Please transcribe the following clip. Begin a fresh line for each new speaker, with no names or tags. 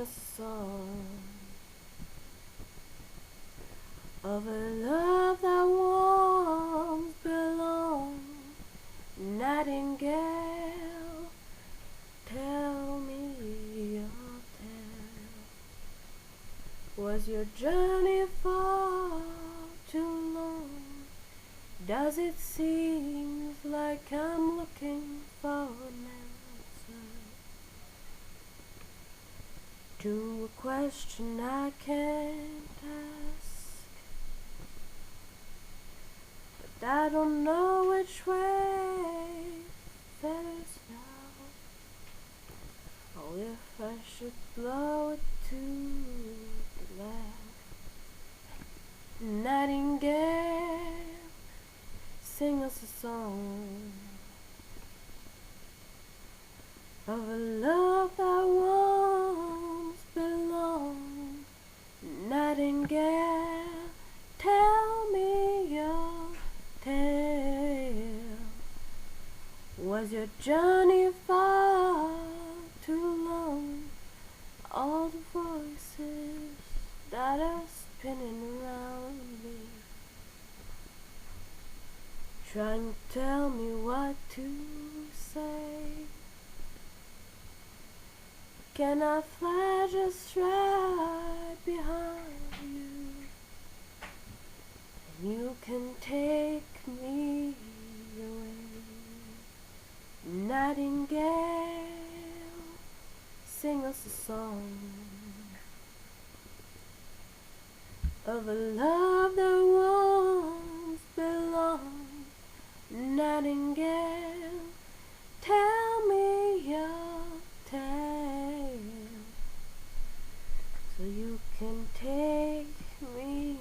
us a song of a love that once belonged. Nightingale, tell me your tale. Was your journey far too long? Does it seem like I'm looking for an answer to a question I can't ask? But I don't know which way feathers now. Oh, if I should blow it to the left. Nightingale, sing us a song of a love that once belonged. Nightingale, tell me your tale. Was your journey far too long? All the voices that are spinning around me, trying to tell me what to say. Can I fly just right behind you, and you can take me away? Nightingale, sing us a song of a love that once belonged. Nightingale, tell me your tale, so you can take me